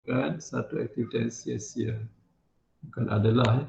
kan satu aktiviti yang sia-sia. Bukan adalah.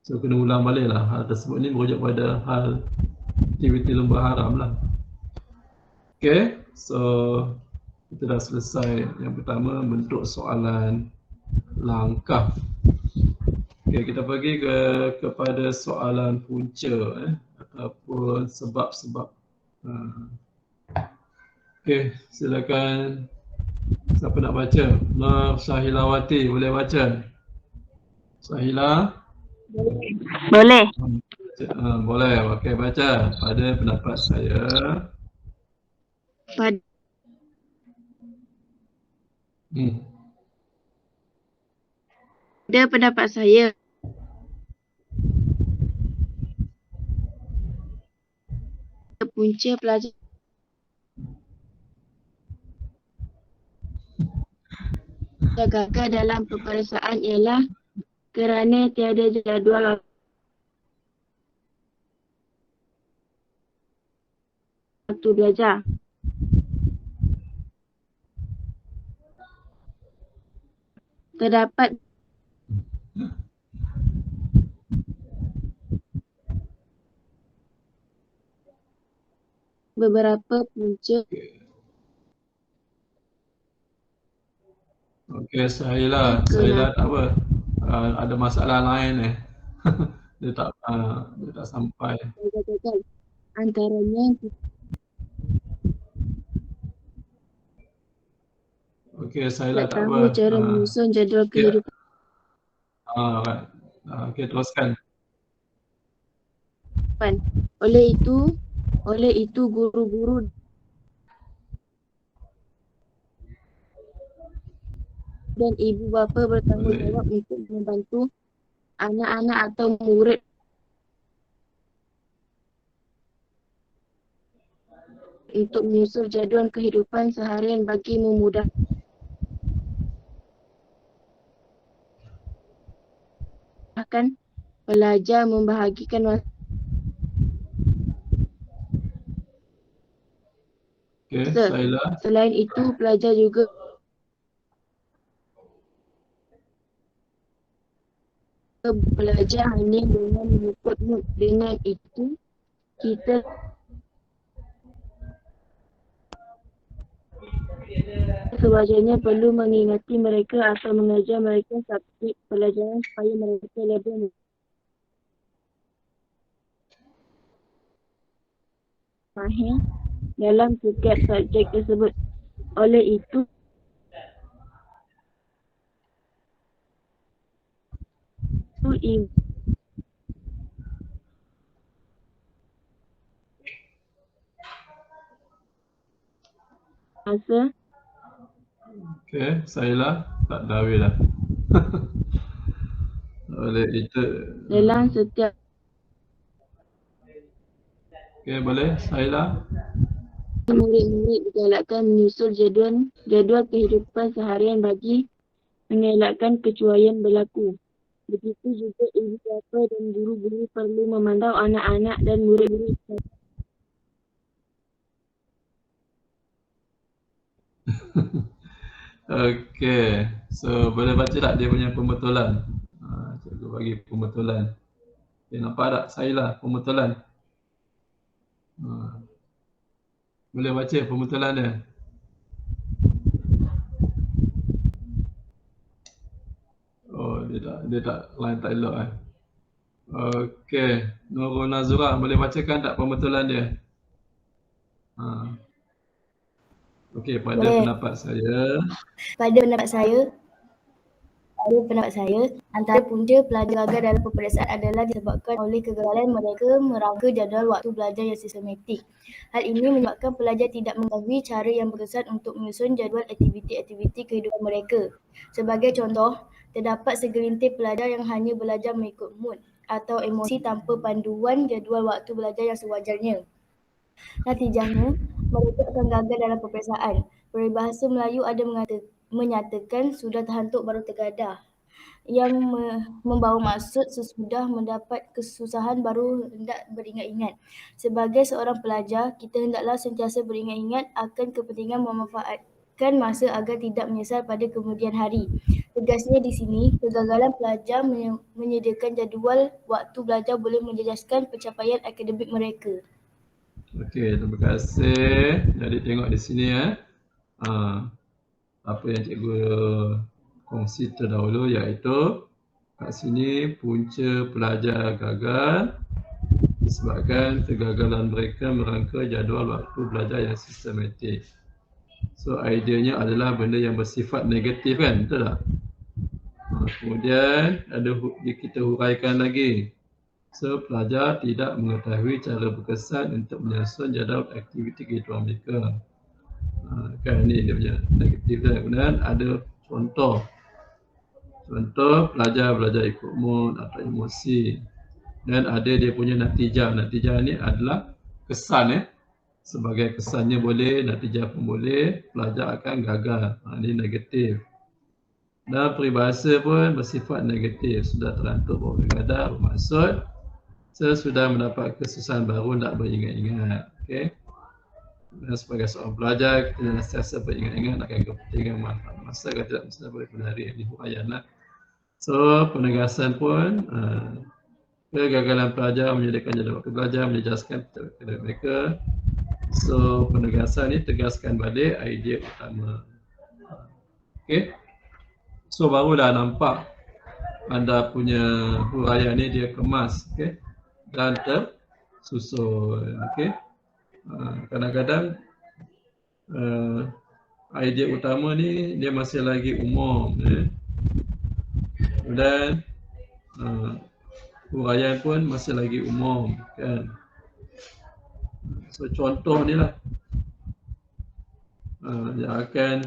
So kena ulang balik lah. Hal tersebut ni merujuk pada hal aktiviti lembah haram lah. Okay, so kita dah selesai yang pertama, bentuk soalan, langkah. Okay, kita pergi kepada soalan punca ataupun sebab-sebab. Okay, silakan. Siapa nak baca? Nur Syahilawati, boleh baca? Syahila? Boleh. Boleh, okey, baca. Pada pendapat saya, Pada pendapat saya, punca pelajar gagal dalam peperiksaan ialah kerana tiada jadual waktu belajar. Terdapat beberapa punca. okey, Syahila tak apa. Ada masalah lain dia tak sampai. Antaranya Okey, Syahila tak tahu apa. cara menyusun jadual kehidupan. Right. Okey, teruskan. Oleh itu guru-guru dan ibu bapa bertanggungjawab untuk membantu anak-anak atau murid untuk menyusun jadual kehidupan seharian bagi memudahkan pelajar membahagikan masa. Syahila. Selain itu, pelajar juga belajar hanya dengan mengikut mood. Dengan itu, kita sewajarnya perlu mengingati mereka atau mengajar mereka subjek pelajaran supaya mereka lebih mahir dalam setiap subjek tersebut. Oleh itu, masa. Okey, Syahila tak dawai dah. Oleh itu Dalam setiap. Okey, boleh Syahila. Murid-murid digalakkan menyusun jadual kehidupan seharian bagi mengelakkan kecuaian berlaku. Begitu juga ibu bapa dan guru-guru perlu memantau anak-anak dan murid-murid. Okey, so boleh baca tak dia punya pembetulan? Cikgu bagi pembetulan. Okay, nampak tak Syahila pembetulan? Boleh baca pembetulan dia? Oh, dia tak line tak elok Okey, Nurul Nazura boleh bacakan tak pembetulan dia? Okey, pada pendapat saya, antara punca pelajar gagal dalam peperiksaan adalah disebabkan oleh kegagalan mereka merangka jadual waktu belajar yang sistematik. Hal ini menyebabkan pelajar tidak mengetahui cara yang berkesan untuk menyusun jadual aktiviti-aktiviti kehidupan mereka. Sebagai contoh, terdapat segelintir pelajar yang hanya belajar mengikut mood atau emosi tanpa panduan jadual waktu belajar yang sewajarnya. Natijahnya, mereka akan gagal dalam peperiksaan. Peribahasa Melayu ada menyatakan sudah terhantuk baru tergadah, yang membawa maksud sesudah mendapat kesusahan baru hendak beringat-ingat. Sebagai seorang pelajar, kita hendaklah sentiasa beringat-ingat akan kepentingan memanfaatkan masa agar tidak menyesal pada kemudian hari. Tegasnya di sini, kegagalan pelajar menyediakan jadual waktu belajar boleh menjejaskan pencapaian akademik mereka. Okey, terima kasih. Jadi tengok di sini apa yang cikgu kongsi terdahulu, iaitu kat sini punca pelajar gagal disebabkan kegagalan mereka merangka jadual waktu belajar yang sistematik. So ideanya adalah benda yang bersifat negatif kan, betul tak? Kemudian ada kita huraikan lagi. So pelajar tidak mengetahui cara berkesan untuk menyusun jadual aktiviti kehidupan mereka. Kan ni dia punya negatif kan. Kemudian ada contoh pelajar belajar ikut mood atau emosi, dan ada dia punya natijah. Natijah ni adalah kesan sebagai kesannya boleh, natijah pun boleh, pelajar akan gagal. Ini negatif. Dan peribahasa pun bersifat negatif. Sudah terlantuk baru bergadar, bermaksud sesudah mendapat kesusahan baru nak beringat-ingat. Okay? Dan sebagai seorang pelajar, kita sentiasa beringat-ingat akan kepentingan manfaat masa agar tidak mesti boleh menari di huraian lah. So penegasan pun kegagalan pelajar menyediakan jadual waktu belajar menjejaskan akademik mereka. So penegasan ni tegaskan balik idea utama. Okey. So barulah nampak anda punya huraian ni dia kemas, okey, dan tersusun. Okey. Kadang-kadang idea utama ni dia masih lagi umum, dan huraian pun masih lagi umum, kan. So contoh ni lah yang akan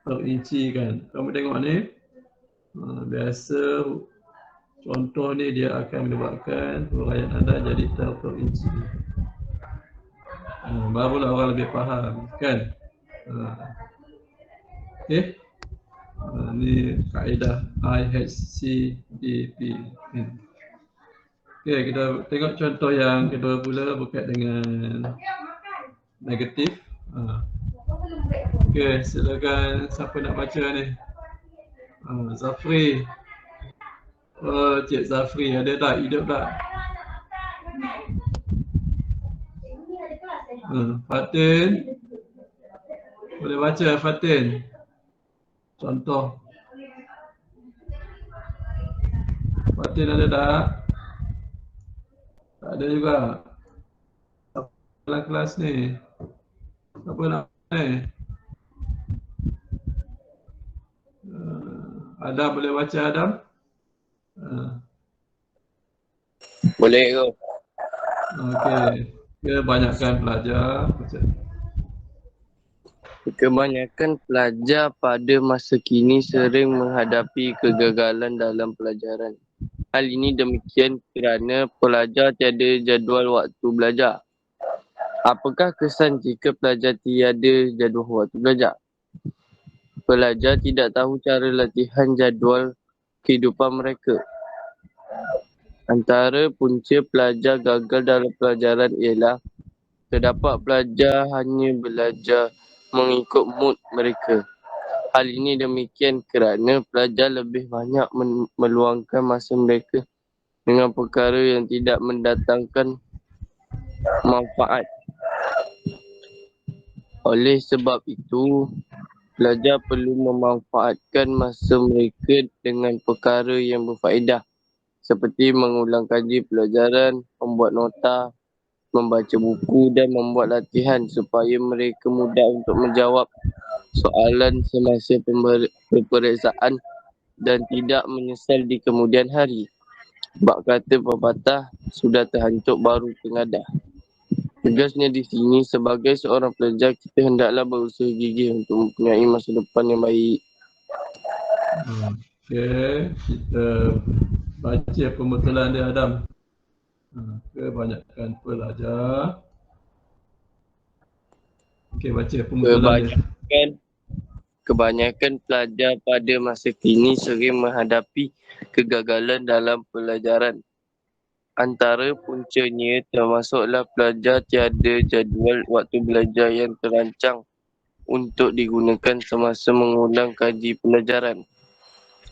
terinci kan. Kamu tengok ni, biasa contoh ni dia akan menyebabkan huraian anda jadi terinci. Barulah orang lebih faham kan. Okey. Ni kaedah IHCDP. Okey, kita tengok contoh yang kedua pula berkait dengan negatif. Okey, silakan siapa nak baca ni? Zafri. Oh, Cik Zafri ada tak? Hidup tak? Fatin. Boleh baca Fatin? Contoh. Fatin ada tak? Tak ada juga. Dalam kelas ni. Siapa nak ni? Adam boleh baca Adam? Boleh ke? Okey. Kebanyakan pelajar Kebanyakan pelajar pada masa kini sering menghadapi kegagalan dalam pelajaran. Hal ini demikian kerana pelajar tiada jadual waktu belajar. Apakah kesan jika pelajar tiada jadual waktu belajar? Pelajar tidak tahu cara latihan jadual kehidupan mereka. Antara punca pelajar gagal dalam pelajaran ialah terdapat pelajar hanya belajar mengikut mood mereka. Hal ini demikian kerana pelajar lebih banyak meluangkan masa mereka dengan perkara yang tidak mendatangkan manfaat. Oleh sebab itu, pelajar perlu memanfaatkan masa mereka dengan perkara yang berfaedah seperti mengulang kaji pelajaran, membuat nota, membaca buku dan membuat latihan supaya mereka mudah untuk menjawab soalan semasa peperiksaan dan tidak menyesal di kemudian hari. Bab kata pepatah, sudah terhancur baru tengadah. Tegasnya di sini, sebagai seorang pelajar, kita hendaklah berusaha gigih untuk mempunyai masa depan yang baik. Okey, kita baca pembetulan dia Adam. Kebanyakan pelajar. Okey, baca pembetulan dia. Kebanyakan pelajar pada masa kini sering menghadapi kegagalan dalam pelajaran. Antara puncanya termasuklah pelajar tiada jadual waktu belajar yang terancang untuk digunakan semasa mengulang kaji pelajaran.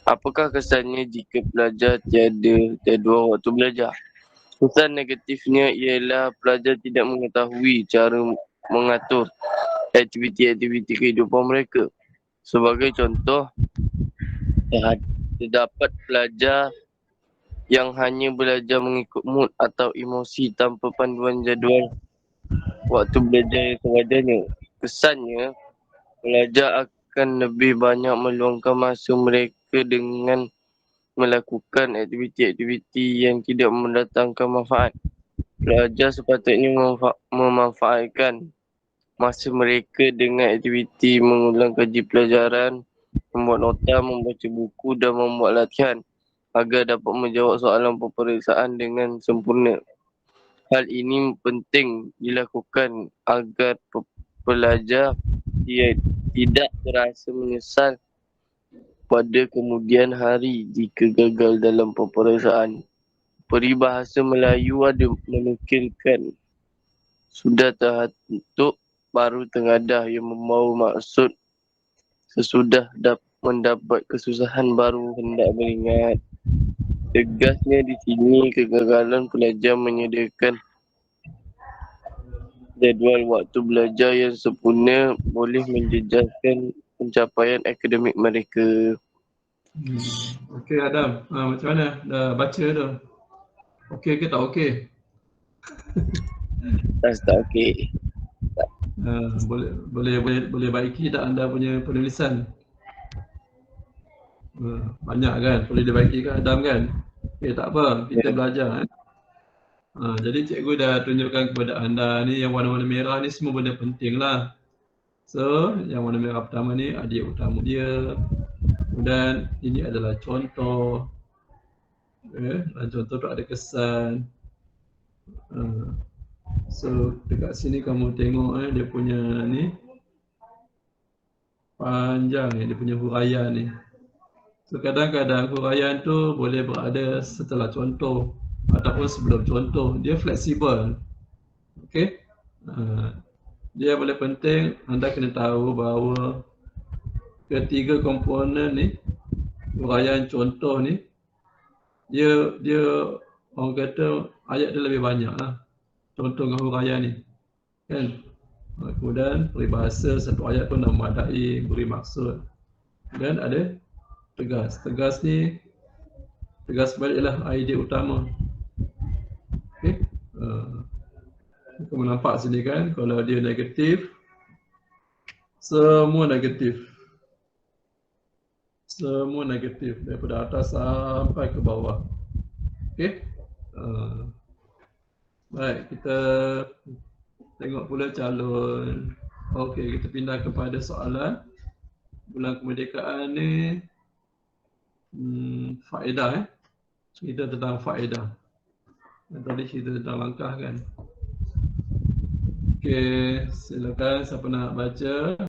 Apakah kesannya jika pelajar tiada jadual waktu belajar? Kesan negatifnya ialah pelajar tidak mengetahui cara mengatur aktiviti-aktiviti kehidupan mereka. Sebagai contoh, terdapat pelajar yang hanya belajar mengikut mood atau emosi tanpa panduan jadual waktu belajar yang sewajarnya. Kesannya, pelajar akan lebih banyak meluangkan masa mereka dengan melakukan aktiviti-aktiviti yang tidak mendatangkan manfaat. Pelajar sepatutnya memanfaatkan masa mereka dengan aktiviti mengulang kaji pelajaran, membuat nota, membaca buku dan membuat latihan agar dapat menjawab soalan peperiksaan dengan sempurna. Hal ini penting dilakukan agar pelajar tidak merasa menyesal pada kemudian hari jika gagal dalam peperiksaan. Peribahasa Melayu ada menukilkan sudah terhantuk baru tengadah yang membawa maksud sesudah mendapat kesusahan baru hendak beringat. Tegasnya di sini kegagalan pelajar menyediakan jadual waktu belajar yang sempurna boleh menjejaskan pencapaian akademik mereka. Okey Adam, macam mana? Dah baca tu? Okey ke tak okey? Tak okey. Boleh baiki tak anda punya penulisan? Banyak kan? Boleh dibaiki kan Adam kan? Okey, tak apa, kita belajar. Jadi cikgu dah tunjukkan kepada anda ni yang warna-warna merah ni semua benda penting lah. So, yang warna merah pertama ni idea utama dia. Kemudian ini adalah contoh. Dan contoh tu ada kesan. So, dekat sini kamu tengok dia punya ni panjang ni, dia punya huraian ni. So, kadang-kadang huraian tu boleh berada setelah contoh ataupun sebelum contoh. Dia fleksibel. Okey? Dia boleh penting anda kena tahu bahawa ketiga komponen ni, huraian contoh ni, dia orang kata ayat dia lebih banyak lah. Contoh dengan huraian ni. Kan? Kemudian peribahasa satu ayat pun dah memadai, beri maksud. Dan ada tegas. Tegas ni, tegas balik ialah idea utama. Okey? Kamu nampak sini kan, kalau dia negatif, semua negatif. Semua negatif daripada atas sampai ke bawah. Okey? Baik, kita tengok pula calon. Okey, kita pindah kepada soalan. Bulan kemerdekaan ni faedah cerita tentang faedah. Tadi cerita tentang langkah kan. Okey, silakan siapa nak baca.